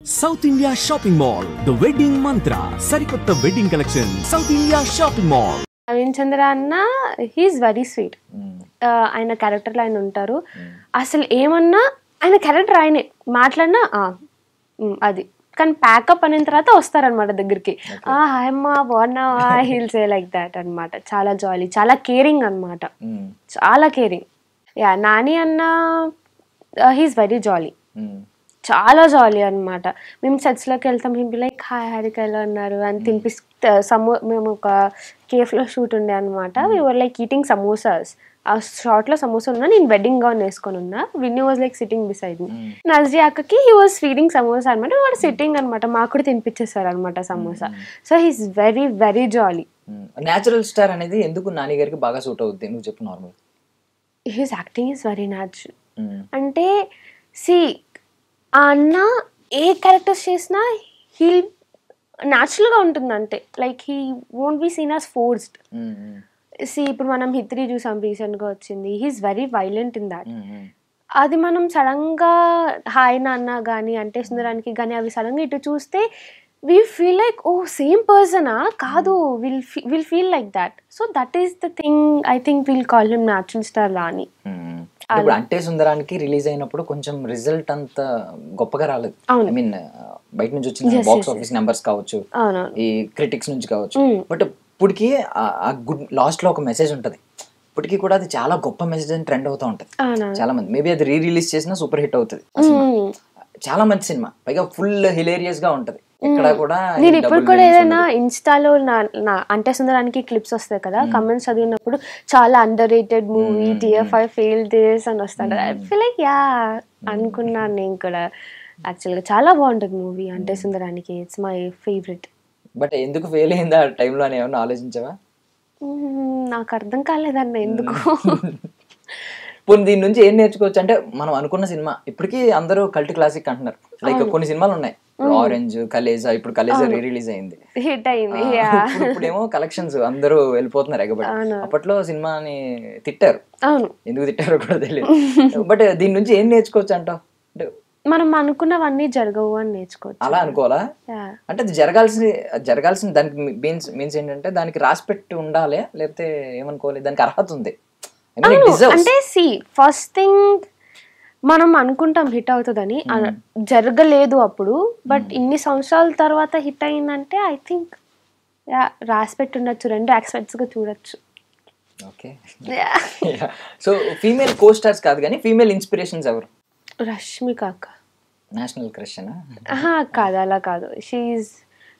South India Shopping Mall, The Wedding Mantra, Sarikotta Wedding Collection, South India Shopping Mall. Naveen చంద్ర అన్న he's very sweet. ఆయన క్యారెక్టర్లో ఆయన ఉంటారు. అసలు ఏమన్నా ఆయన క్యారెక్టర్ ఆయనే మాట్లాడినా అది కానీ ప్యాకప్ అయిన తర్వాత వస్తారనమాట దగ్గరికి. హాయ్ అమ్మా బాగున్నావా, హీల్ సే లైక్ దాట్ అనమాట. చాలా జాలీ, చాలా కేరింగ్ అనమాట, చాలా కేరింగ్. యా నాని అన్న హీఈస్ వెరీ జాలీ, చాలా జాలీ అనమాట. మేము సెట్స్లోకి వెళ్తాం, హింపి లైక్ హాయ్ హారిక ఎలా ఉన్నారు అని తినిపిస్తే మేము ఒక కేఫ్లో షూట్ ఉండే అనమాట. We're like eating samosas. ఆ షార్ట్లో సమోసా ఉన్నా, నేను వెడ్డింగ్ గౌన్ వేసుకొని ఉన్నా. Vinny was like sitting beside me. Nazri అక్కకి హీ వాజ్ ఫీడింగ్ సమోసా అనమాట. వాడు సిట్టింగ్ అనమాట, మాకు కూడా తినిపించేస్తారు అనమాట samosa. So he's very very jolly. Natural star అనేది ఎందుకు నాని గారికి బాగా సూట్ అవుతుంది నువ్వు చెప్పు. Normal his acting is very natural. అంటే సి ఆ అన్న ఏ క్యారెక్టర్స్ చేసినా హీల్ న్యాచురల్గా ఉంటుంది. అంటే like he won't be seen as forced. See ఇప్పుడు మనం హిత్రీ చూసాం, రీసెంట్గా వచ్చింది. He's very violent in that. అది మనం సడన్గా హాయ్ నాన్న కానీ అంటే సుందరానికి కానీ అవి సడన్గా ఇటు చూస్తే we feel like oh same persona కాదు, will feel like that. So that is the thing I think will call him natural star Nani. ఇప్పుడు అంటే సుందరానికి రిలీజ్ అయినప్పుడు కొంచెం రిజల్ట్ అంత గొప్పగా రాలేదు. ఐ మీన్ బయట నుంచి వచ్చిన బాక్స్ ఆఫీస్ నెంబర్స్ కావచ్చు, ఈ క్రిటిక్స్ నుంచి కావచ్చు. బట్ ఇప్పటికీ ఆ గుడ్ లాస్ట్ లో ఒక మెసేజ్ ఉంటది. ఇప్పటికీ కూడా అది చాలా గొప్ప మెసేజ్ అని ట్రెండ్ అవుతూ ఉంటది. చాలా మంది మేబీ అది రిలీజ్ చేసినా సూపర్ హిట్ అవుతుంది. చాలా మంచి సినిమా, పైగా ఫుల్ హిలేరియస్ గా ఉంటది. ఇక్కడ కూడా నేను ఇప్పుడు కూడా ఏదైనా ఇన్స్టాలో అంటే సుందరానికి క్లిప్స్ వస్తాయి కదా, కమెంట్స్ చదివినప్పుడు చాలా under rated movie, TFI fail this అని వస్తాడు. ఐ ఫీల్ లైక్ యా అనుకున్నాను నేను కూడా. యాక్చువల్గా చాలా బాగుంటుంది movie Ante Sundaraniki. It's my favourite. But ఎందుకు ఫెయిల్ అయిందా ఆ టైంలో అని ఏమన్నా ఆలోచించావా? నాకు అర్థం కాలేదన్న ఎందుకు. పోనీ దీని నుంచి ఏం నేర్చుకోవచ్చు అంటే, మనం అనుకున్న సినిమా ఇప్పటికీ అందరూ కల్ట్ క్లాసిక్ అంటున్నారు. లైక్ కొన్ని సినిమాలు ఉన్నాయి, ఆరెంజ్, కలేజా. ఇప్పుడు కలేజా రిలీజ్ అయింది, హిట్ అయింది. ఇప్పుడేమో కలెక్షన్స్ అందరూ వెళ్ళిపోతున్నారు ఎగబడి. అప్పట్లో సినిమాని తిట్టారు, ఎందుకు తిట్టారో కూడా తెలియదు. బట్ దీని నుంచి ఏం నేర్చుకోవచ్చు అంటావు? మనం అనుకున్నవన్నీ జరగవు అని నేర్చుకోవచ్చు. అలా అనుకోవాలా? అంటే అది జరగాల్సిన దానికి మీన్స్ ఏంటంటే దానికి రాసి పెట్టి ఉండాలి, లేకపోతే ఏమనుకోవాలి, దానికి అర్హత ఉంది. అంటే సి ఫస్ట్ థింగ్ మనం అనుకుంటాం హిట్ అవుతుందని, జరగలేదు అప్పుడు. బట్ ఇన్ని సంవత్సరాల తర్వాత హిట్ అయిందంటే ఐ థింక్ రాసి పెట్టి ఉండొచ్చు, రెండు ఆస్పెక్ట్స్ గా చూడొచ్చు. ఓకే. సో ఫీమేల్ కో స్టార్స్ కాదు కానీ ఫీమేల్ ఇన్స్పిరేషన్స్ ఎవరు? రష్మిక అక్క. నేషనల్ క్రష్ కాదు, అలా కాదు.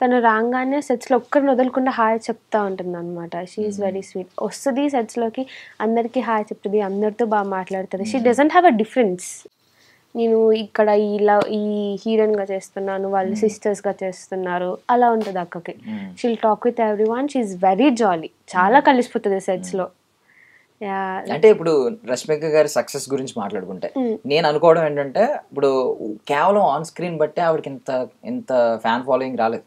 తను రాగానే సెట్స్లో ఒక్కరిని వదలకుండా హాయ్ చెప్తా ఉంటుంది అనమాట. She is very sweet. వస్తుంది సెట్స్లోకి, అందరికీ హాయ్ చెప్తుంది, అందరితో బాగా మాట్లాడుతుంది. She doesn't have a difference. నేను ఇక్కడ ఇలా ఈ హీరోయిన్గా చేస్తున్నాను, వాళ్ళు సిస్టర్స్గా చేస్తున్నారు, అలా ఉంటుంది అక్కకి. She'll talk with everyone. She's very jolly, చాలా కలిసిపోతుంది సెట్స్లో. అంటే ఇప్పుడు రష్మిక గారి సక్సెస్ గురించి మాట్లాడుకుంటే నేను అనుకోవడం ఏంటంటే, ఇప్పుడు కేవలం ఆన్ స్క్రీన్ బట్టే ఆవిడకి ఎంత ఫ్యాన్ ఫాలోయింగ్ రాలేదు.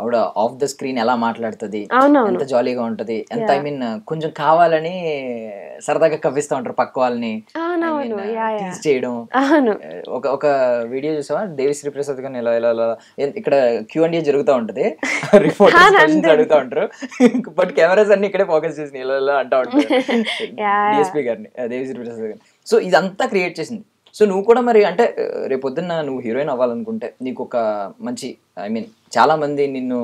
ఆవిడ ఆఫ్ ద స్క్రీన్ ఎలా మాట్లాడుతుంది, ఎంత జాలీగా ఉంటది, ఎంత ఐ మీన్ కొంచెం కావాలని సరదాగా కవ్విస్తూ ఉంటారు పక్క వాళ్ళని చేయడం. ఒక వీడియో చూసావా, దేవిశ్రీ ప్రసాద్ గారిని ఇలా ఇలా ఇక్కడ Q&A జరుగుతూ ఉంటది, రిపోర్టర్స్ అడుగుతా ఉంటారు, బట్ కెమెరాస్ అన్ని ఇక్కడే ఫోకస్ చేసి ఇలా ఇలా అంటా ఉంటారు DSP గారిని, దేవిశ్రీ ప్రసాద్ గారిని. సో ఇదంతా క్రియేట్ చేసింది. సో నువ్వు కూడా మరి అంటే రేపొద్దున్న నువ్వు హీరోయిన్ అవ్వాలనుకుంటే, నీకు ఒక మంచి ఐ మీన్ చాలా మంది నిన్ను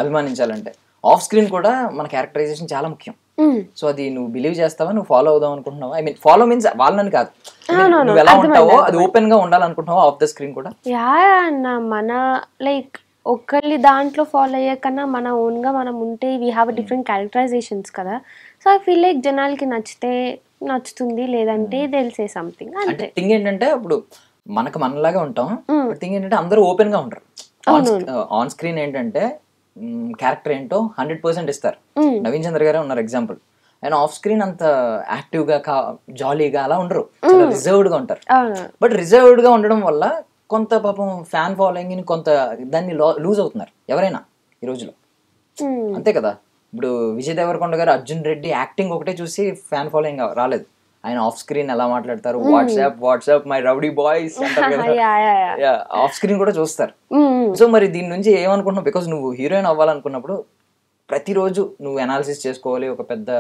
అభిమానించాలంటే ఆఫ్ స్క్రీన్ కూడా మన క్యారెక్టరైజేషన్ చాలా ముఖ్యం. సో అది నువ్వు బిలీవ్ చేస్తావా, నువ్వు ఫాలో అవుదాం అనుకుంటున్నావా? ఐ మీన్ ఫాలో మీన్స్ వాళ్ళని కాదు, నువ్వు ఎలా ఉంటావో అది ఓపెన్ గా ఉండాలనుకుంటున్నావా ఆఫ్ ద స్క్రీన్ కూడా? మన లైక్ ఒకళ్ళి దాంట్లో ఫాలో అయ్యే కన్నా మన ఓన్ గా మనం ఉంటే వీ హ్యావ్ డిఫరెంట్ క్యారెక్టరైజేషన్స్ కదా. సో ఐ ఫీల్ లైక్ జనాలకి నచ్చితే నచ్చుతుంది, లేదంటే తెలిసే సంథింగ్. అంటే థింగ్ ఏంటంటే ఇప్పుడు మనలాగా ఉంటాం, థింగ్ ఏంటంటే అందరూ ఓపెన్ గా ఉంటారు. ఆన్ స్క్రీన్ ఏంటంటే క్యారెక్టర్ ఏంటో 100% ఇస్తారు. నవీన్ చంద్ర గారే ఉన్నారు ఎగ్జాంపుల్. అండ్ ఆఫ్ స్క్రీన్ అంత యాక్టివ్ గా జాలీగా అలా ఉండరు, చాలా రిజర్వ్డ్ గా ఉంటారు. బట్ రిజర్వ్డ్ గా ఉండడం వల్ల కొంత పాపం ఫ్యాన్ ఫాలోయింగ్ కొంత దాన్ని లూజ్ అవుతున్నారు ఎవరైనా ఈ రోజులో, అంతే కదా. ఇప్పుడు విజయ్ దేవరకొండ గారు, అర్జున్ రెడ్డి యాక్టింగ్ ఒకటే చూసి ఫ్యాన్ ఫాలోయింగ్ రాలేదు. ఆయన ఆఫ్ స్క్రీన్ ఎలా మాట్లాడతారు, వాట్సాప్ మై రౌడీ బాయ్స్ అంటారు కదా, ఆఫ్ స్క్రీన్ కూడా చూస్తారు. సో మరి దీని నుంచి ఏమనుకుంటున్నావు, బికాస్ నువ్వు హీరోయిన్ అవ్వాలనుకున్నప్పుడు ప్రతిరోజు నువ్వు అనాలిసిస్ చేసుకోవాలి, ఒక పెద్ద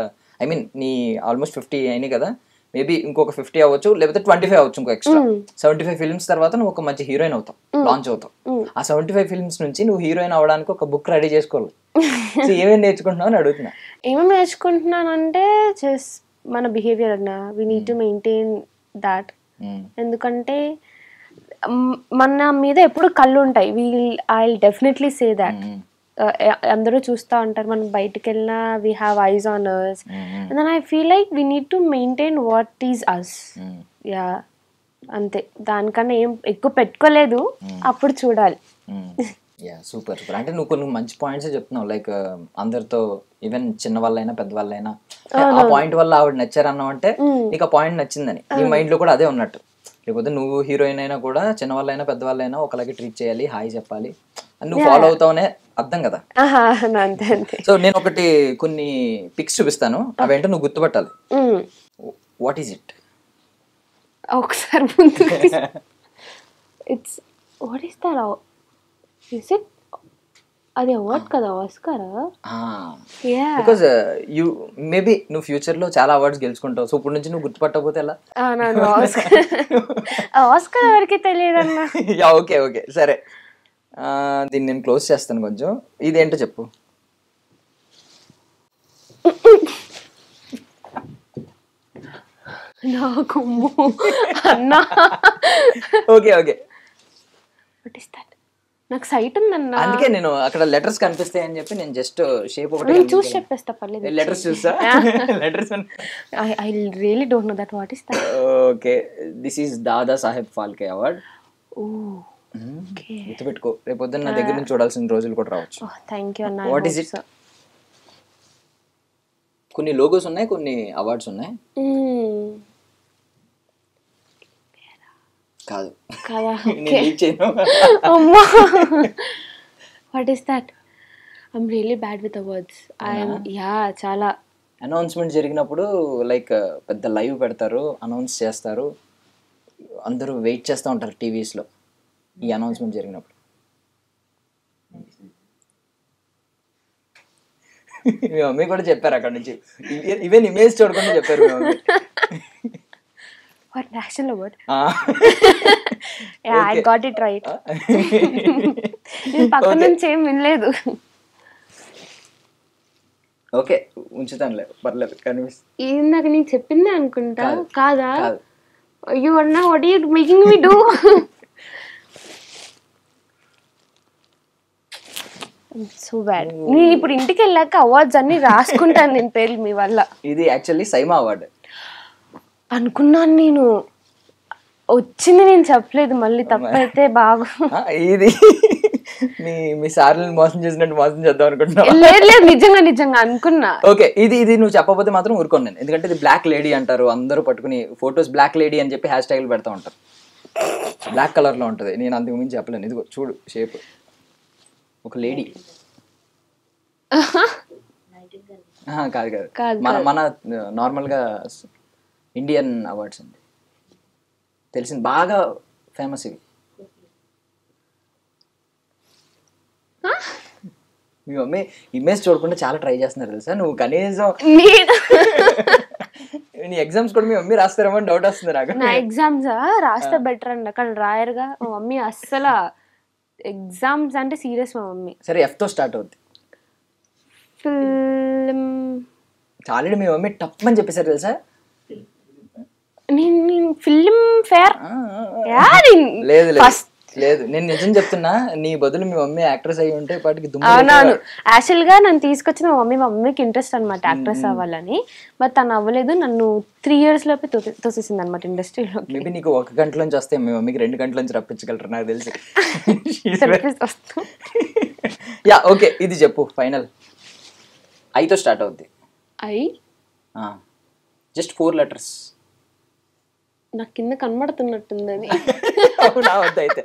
ఐ మీన్ నీ ఆల్మోస్ట్ 50 అయినాయి కదా, మేబీ ఇంకొక 50 అవ్వచ్చు, లేకపోతే 25 అవ్వచ్చు, ఇంకో ఎక్స్ట్రా 75 ఫిల్మ్స్ తర్వాత నువ్వు ఒక మంచి హీరోయిన్ అవుతావు, లాంచ్ అవుతావు. ఆ 75 ఫిల్మ్స్ నుంచి నువ్వు హీరోయిన్ అవ్వడానికి ఒక బుక్ రెడీ చేసుకోవాలి. సో ఏమేమి నేర్చుకుంటున్నావు అని అడుగుతున్నా. ఏమేమి నేర్చుకుంటున్నానంటే జస్ట్ మన బిహేవియర్ అన్న we need to maintain that. ఎందుకంటే మన మీద ఎప్పుడు కళ్ళు ఉంటాయి. I definitely say that. అందరూ చూస్తూ ఉంటారు, మనం బయటకు వెళ్ళినా we have eyes on us, and then I feel like we need to maintain what is us. Yeah అంతే, దానికన్నా ఏం ఎక్కువ పెట్టుకోలేదు, అప్పుడు చూడాలి. Yeah super super. అంటే నువ్వు కొన్ని మంచి పాయింట్స్ చెప్తున్నావు, లైక్ అందరితో ఈవెన్ చిన్న వాళ్ళైనా పెద్ద వాళ్ళైనా ఆ పాయింట్ వల్ల ఆవిడ నచ్చారన్నావు అంటే నీకు ఆ పాయింట్ నచ్చిందని నీ మైండ్ లో కూడా అదే ఉన్నట్టు. లేకపోతే నువ్వు హీరోయిన్ అయినా కూడా చిన్నవాళ్ళైనా పెద్దవాళ్ళైనా ఒకలాగే ట్రీట్ చేయాలి, హాయ్ చెప్పాలి, నువ్వు ఫాలో అవుతావనే అర్థం కదా. సో నేను ఒకటి కొన్ని పిక్స్ చూపిస్తాను, అవేంటో నువ్వు గుర్తుపట్టాలి. What is it? ఒకసారి ముందు it's what is that? Is it అది అవార్డ్ కదా, ఆస్కారా? బికాజ్ యూ మేబీ నువ్వు ఫ్యూచర్ లో చాలా అవార్డ్స్ గెలుచుకుంటావు, సో ఇప్పుడు నుంచి నువ్వు గుర్తుపట్టకపోతే ఎలా? ఆస్కార్ ఎవరికి తెలియదన్నా. ఓకే ఓకే సరే, దీన్ని నేను క్లోజ్ చేస్తాను కొంచెం. ఇదేంటో చెప్పు. నాకు అన్నా ఓకే ఓకే నాకు సైట్ ఉందన్నా, అందుకే నేను అక్కడ లెటర్స్ కనిపిస్తాయి అని చెప్పి నేను జస్ట్ షేప్ ఒకటి చూసి చెప్పేస్తా. పర్లేదు, లెటర్స్ చూసా. Letters I really don't know that. What is that? Okay, this is Dada Saheb Phalke award. గుర్తుపెట్టుకో, రేపు పొద్దున్న నా దగ్గర నుంచి చూడాల్సిన రోజులు కూడా రావచ్చు. థ్యాంక్ యూ అన్న. What is it? కొన్ని లోగోస్ ఉన్నాయి, కొన్ని అవార్డ్స్ ఉన్నాయి. కాదు కదా, అమ్మా. What is that? I'm really bad with awards. చాలా అనౌన్స్మెంట్ జరిగినప్పుడు లైక్ పెద్ద లైవ్ పెడతారు, అనౌన్స్ చేస్తారు, అందరూ వెయిట్ చేస్తూ ఉంటారు టీవీస్లో ఈ అనౌన్స్మెంట్ జరిగినప్పుడు. మీ మమ్మీ కూడా చెప్పారు అక్కడ నుంచి, ఈవెన్ ఇమేజ్ చూడకుండా చెప్పారు మీ mummy. What national award? Yeah, I got it right. నేను పక్కన నుంచి ఏం వినలేదు. ఓకే ఉంచుతానులే, పర్లేదు. కనిపిస్తుంది ఇందాక నేను చెప్పిందే అనుకుంటా, కాదా? అయ్యో అన్నా, what are you making me do? So bad. నేను ఇప్పుడు ఇంటికి వెళ్ళాక అవార్డ్స్ అన్ని రాసుకుంటాను నేను పేర్లు మీ వల్ల. ఇది యాక్చువల్లీ సైమా అవార్డు అనుకున్నాను నేను, వచ్చింది నేను చెప్పలేదు, మళ్ళీ తప్పైతే బాగు. ఇది మీ సార్లు మోసం చేసినట్టు మోసం చేద్దాం అనుకుంటున్నా. లేదు నిజంగా అనుకున్నా. ఓకే, ఇది నువ్వు చెప్పకపోతే మాత్రం ఊరుకోను నేను, ఎందుకంటే ఇది బ్లాక్ లేడీ అంటారు, అందరూ పట్టుకుని ఫొటోస్ బ్లాక్ లేడీ అని చెప్పి హ్యాష్ ట్యాగ్లు పెడతా ఉంటారు. బ్లాక్ కలర్ లో ఉంటది, నేను అంతకు మించి చెప్పలేను. ఇదిగో చూడు షేప్, ఒక లేడీ. కాదు మన నార్మల్ గా ఇండియన్ అవార్డ్స్ అండి, తెలిసింది, బాగా ఫేమస్ ఇవి. మీ మమ్మీ ఇమేజ్ చూడకుండా చాలా ట్రై చేస్తున్నారు తెలుసా. నువ్వు కనీసం నీ ఎగ్జామ్స్ కూడా మీ మమ్మీ రాస్తారేమో అని డౌట్ వస్తుంది నాకు. నా ఎగ్జామ్స్ రాస్తే బెటర్ అండి, అక్కడ రాయరుగా మా మమ్మీ. అస్సలు ఎగ్జామ్స్ అంటే సీరియస్ మా మమ్మీ. సరే, F తో స్టార్ట్ అవుద్ది. ఫిల్మ్. ఆల్రెడీ మీ మమ్మీ టప్ అని చెప్పేశారు తెలుసా. నేను ఫిల్మ్ ఫేర్ లేదు లేదు, నేను నిజం చెప్తున్నా, నీ బదులు మీ మమ్మీ యాక్ట్రెస్ అయ్యి ఉంటే పాటికి. అవునవును, యాక్చువల్ గా నన్ను తీసుకొచ్చిన మా మమ్మీకి ఇంట్రెస్ట్ అనమాట యాక్ట్రెస్ అవ్వాలని. బట్ తను అవ్వలేదు, నన్ను 3 years లోపే తోసేసింది అనమాట ఇండస్ట్రీలో. మేబీ నీకు 1 గంట నుంచి వస్తే మీ మమ్మీకి 2 గంటల నుంచి రప్పించగలరు నాకు తెలిసి. యా ఓకే, ఇది చెప్పు ఫైనల్. ఐతో స్టార్ట్ అవుద్ది. Just 4 letters. నాకు కింద కనబడుతున్నట్టుంది అది. అవునా, వద్దయితే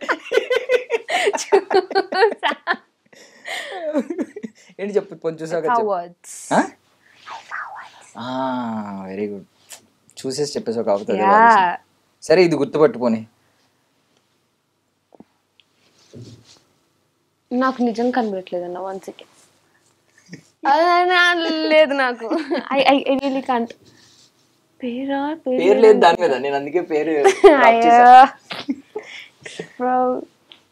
ఏంటి చెప్పు, కొంచెం చూసాక. వెరీ గుడ్, చూసేసి చెప్పేసి ఒక అవుతుంది యా సరే ఇది గుర్తుపట్టుకొని నాకు నిజం కనబడట్లేదు అన్న 1 సెకండ్ లేదు నాకు ఐ రియలీ కాంట్ పేరు లేదు దాని మీద నేను అందుకే పేరు బ్రో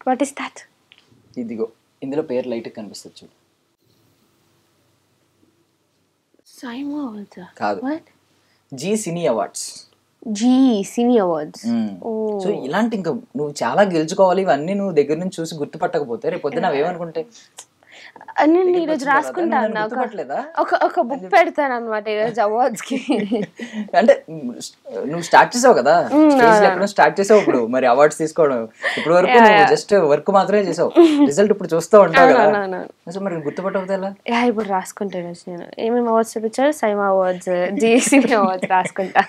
వాట్ ఇస్ దట్ ఇదిగో ఇందులో పేరు లైట్ కనిపిస్తుంది చూడు సైమా అవార్డ్స్ కాదు what Zee cine awards cine awards so ఇలాంటి ఇంకా నువ్వు చాలా గెలుచుకోవాలి ఇవన్నీ నువ్వు దగ్గర నుంచి చూసి గుర్తుపట్టకపోతే రేపు పొద్దున అవేమనుకుంటే నేను ఈరోజు రాసుకుంటాను ఒక బుక్ పెడతాను అనమాట ఈరోజు అవార్డ్స్ కి అంటే నువ్వు స్టార్ట్ చేసావు కదా స్టార్ట్ చేసావు ఇప్పుడు మరి అవార్డ్స్ తీసుకోవడం ఇప్పుడు వరకు జస్ట్ వర్క్ మాత్రమే చేసావు రిజల్ట్ ఇప్పుడు చూస్తూ ఉంటావు కదా సో మరి గుర్తుపట్టకపోతే ఎలా ఇప్పుడు రాసుకుంటాను నేను ఏమేమి అవార్డ్స్ చూపించారు SIIMA awards G cine awards రాసుకుంటా